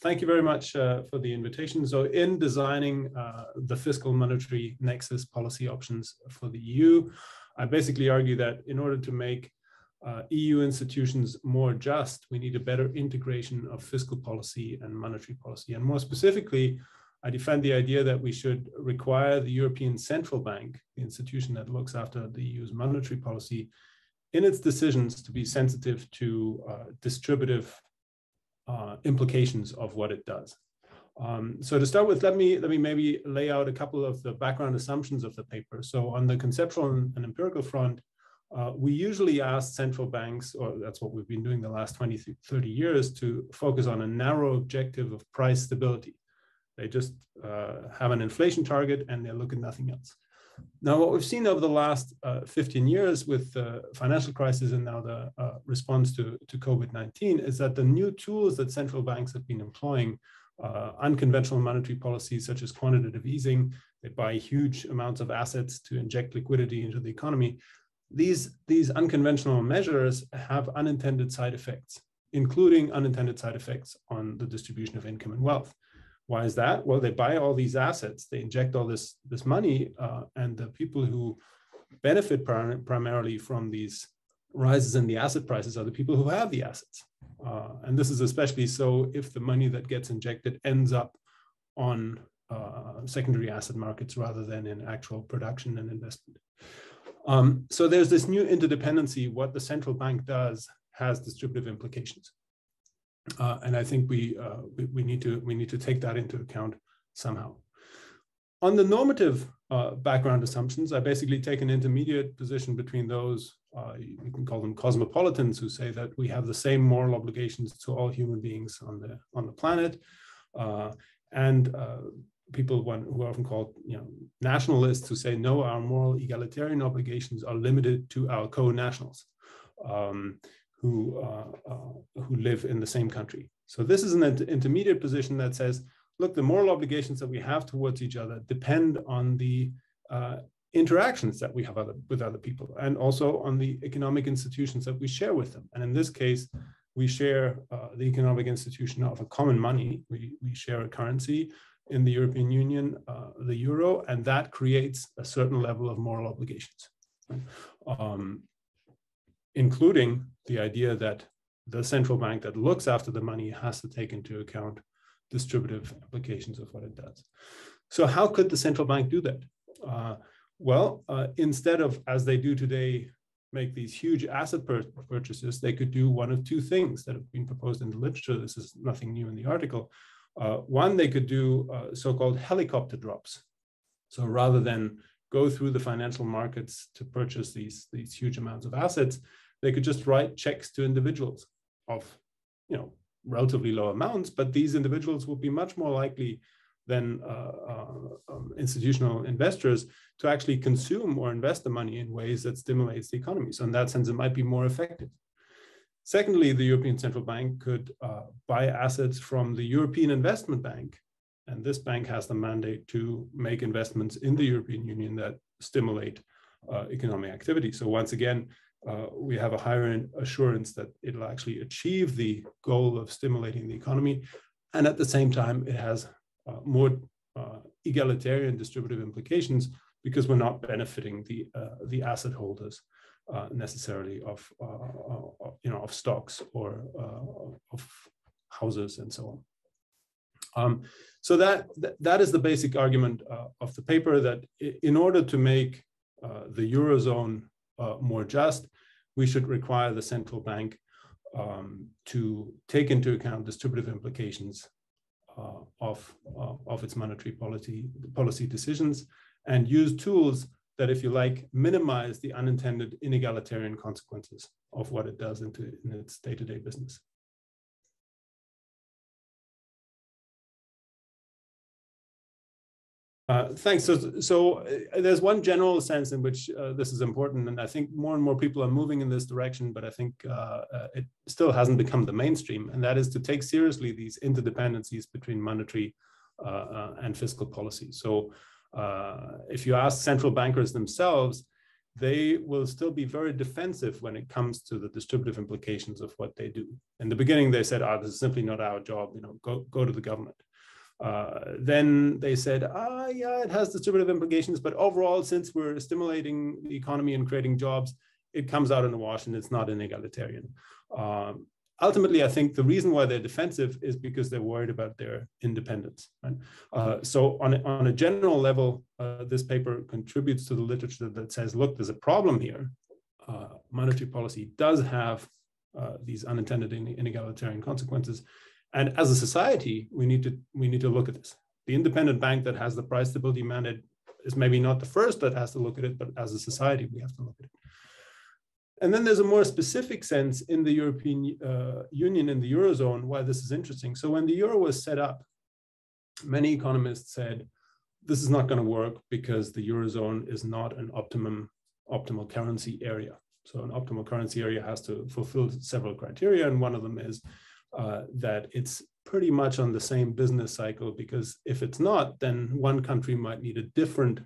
Thank you very much for the invitation. So in designing the fiscal monetary nexus policy options for the EU, I basically argue that in order to make EU institutions more just, we need a better integration of fiscal policy and monetary policy. And more specifically, I defend the idea that we should require the European Central Bank, the institution that looks after the EU's monetary policy, in its decisions to be sensitive to distributive implications of what it does. So to start with, let me maybe lay out a couple of the background assumptions of the paper. So on the conceptual and empirical front, we usually ask central banks, or that's what we've been doing the last 20, 30 years, to focus on a narrow objective of price stability. They just have an inflation target and they look at nothing else. Now, what we've seen over the last 15 years with the financial crisis and now the response to COVID-19 is that the new tools that central banks have been employing, unconventional monetary policies such as quantitative easing, they buy huge amounts of assets to inject liquidity into the economy. These unconventional measures have unintended side effects, including unintended side effects on the distribution of income and wealth. Why is that? Well, they buy all these assets, they inject all this money, and the people who benefit primarily from these rises in the asset prices are the people who have the assets. And this is especially so if the money that gets injected ends up on secondary asset markets rather than in actual production and investment. So there's this new interdependency. What the central bank does has distributive implications. And I think we need to take that into account somehow. On the normative background assumptions, I basically take an intermediate position between those, you can call them cosmopolitans, who say that we have the same moral obligations to all human beings on the planet, and people who are often called nationalists, who say no, our moral egalitarian obligations are limited to our co-nationals. Who live in the same country. So this is an intermediate position that says, look, the moral obligations that we have towards each other depend on the interactions that we have with other people, and also on the economic institutions that we share with them. And in this case, we share the economic institution of a common money. We share a currency in the European Union, the euro, and that creates a certain level of moral obligations. Including the idea that the central bank that looks after the money has to take into account distributive implications of what it does. So how could the central bank do that? Instead of, as they do today, make these huge asset purchases, they could do one of two things that have been proposed in the literature. This is nothing new in the article. One, they could do so-called helicopter drops. So rather than go through the financial markets to purchase these huge amounts of assets, they could just write checks to individuals of, relatively low amounts, but these individuals will be much more likely than institutional investors to actually consume or invest the money in ways that stimulates the economy. So in that sense, it might be more effective. Secondly, the European Central Bank could buy assets from the European Investment Bank, and this bank has the mandate to make investments in the European Union that stimulate economic activity. So once again, we have a higher assurance that it'll actually achieve the goal of stimulating the economy. And at the same time, it has more egalitarian distributive implications because we're not benefiting the asset holders necessarily of stocks or of houses and so on. So that is the basic argument of the paper, that in order to make the Eurozone more just, we should require the central bank to take into account distributive implications of its monetary policy decisions, and use tools that, if you like, minimize the unintended inegalitarian consequences of what it does in its day-to-day business. Thanks. So there's one general sense in which this is important, and I think more and more people are moving in this direction, but I think it still hasn't become the mainstream, and that is to take seriously these interdependencies between monetary and fiscal policy. So if you ask central bankers themselves, they will still be very defensive when it comes to the distributive implications of what they do. In the beginning, they said, "Ah, this is simply not our job. Go to the government." Then they said, yeah, it has distributive implications, but overall, since we're stimulating the economy and creating jobs, it comes out in the wash and it's not inegalitarian. Ultimately, I think the reason why they're defensive is because they're worried about their independence. Right? So on a general level, this paper contributes to the literature that says, look, there's a problem here. Monetary policy does have these unintended inegalitarian consequences. And as a society, we need to look at this. The independent bank that has the price stability mandate is maybe not the first that has to look at it, but as a society, we have to look at it. And then there's a more specific sense in the European Union, in the Eurozone, why this is interesting. So when the Euro was set up, many economists said, this is not going to work because the Eurozone is not an optimal currency area. So an optimal currency area has to fulfill several criteria, and one of them is that it's pretty much on the same business cycle, because if it's not, then one country might need a different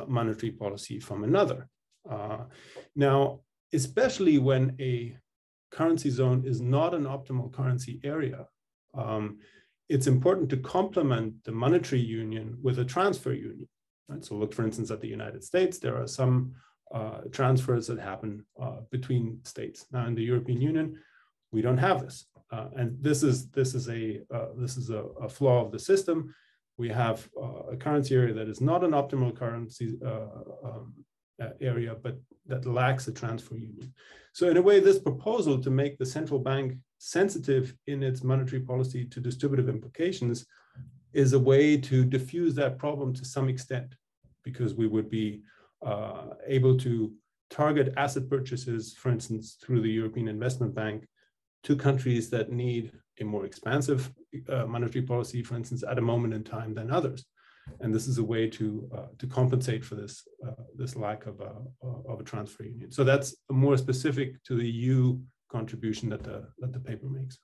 monetary policy from another. Now, especially when a currency zone is not an optimal currency area, it's important to complement the monetary union with a transfer union. Right? So look, for instance, at the United States, there are some transfers that happen between states. Now, in the European Union, we don't have this. And this is a flaw of the system. We have a currency area that is not an optimal currency area, but that lacks a transfer union. So in a way, this proposal to make the central bank sensitive in its monetary policy to distributive implications is a way to diffuse that problem to some extent, because we would be able to target asset purchases, for instance, through the European Investment Bank, to countries that need a more expansive monetary policy, for instance, at a moment in time than others. And this is a way to compensate for this lack of a transfer union. So that's more specific to the EU contribution that the paper makes.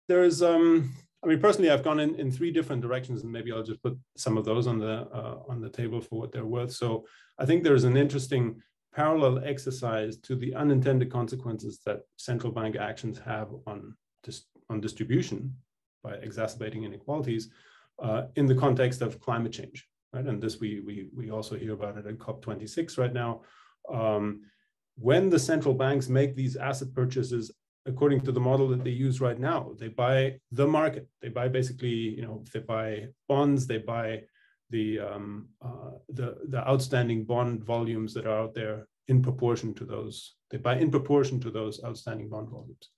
There is, I mean, personally, I've gone in three different directions, and maybe I'll just put some of those on the table for what they're worth. So I think there's an interesting parallel exercise to the unintended consequences that central bank actions have on distribution by exacerbating inequalities in the context of climate change, right? And this we also hear about it at COP26 right now. When the central banks make these asset purchases, according to the model that they use right now, they buy the market. They buy basically, if they buy bonds, they buy the outstanding bond volumes that are out there in proportion to those. They buy in proportion to those outstanding bond volumes.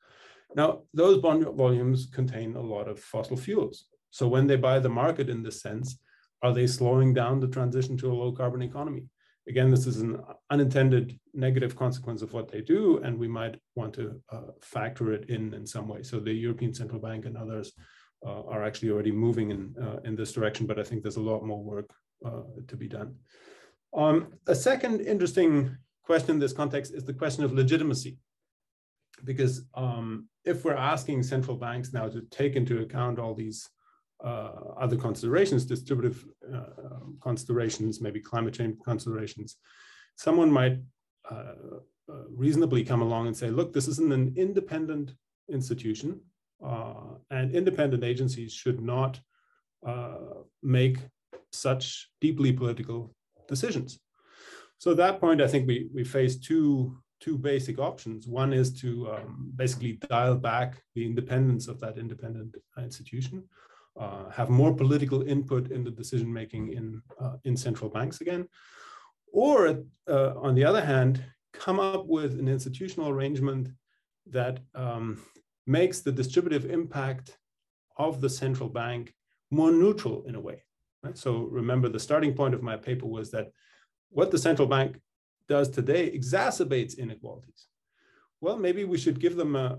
Now, those bond volumes contain a lot of fossil fuels. So when they buy the market in this sense, are they slowing down the transition to a low carbon economy? Again, this is an unintended negative consequence of what they do, and we might want to factor it in some way. So the European Central Bank and others are actually already moving in this direction, but I think there's a lot more work to be done. A second interesting question in this context is the question of legitimacy, because if we're asking central banks now to take into account all these other considerations, distributive considerations, maybe climate change considerations, someone might reasonably come along and say, look, this isn't an independent institution, and independent agencies should not make such deeply political decisions. So at that point, I think we face two basic options. One is to basically dial back the independence of that independent institution, have more political input in the decision-making in central banks again, or on the other hand, come up with an institutional arrangement that makes the distributive impact of the central bank more neutral in a way. Right? So remember, the starting point of my paper was that what the central bank does today exacerbates inequalities. Well, maybe we should give them a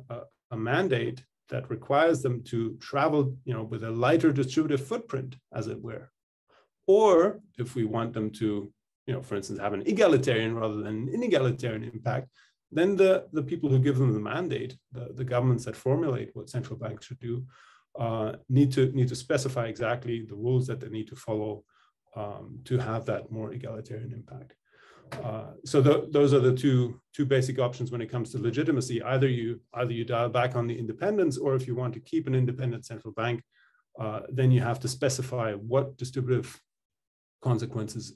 mandate that requires them to travel, with a lighter distributive footprint, as it were. Or if we want them to, for instance, have an egalitarian rather than an inegalitarian impact, then the people who give them the mandate, the governments that formulate what central banks should do, need to specify exactly the rules that they need to follow to have that more egalitarian impact. So those are the two basic options when it comes to legitimacy. Either you dial back on the independence, or if you want to keep an independent central bank, then you have to specify what distributive consequences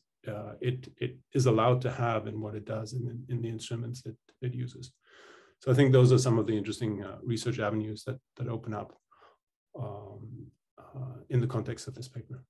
it is allowed to have and what it does in the instruments that it uses. So I think those are some of the interesting research avenues that open up in the context of this paper.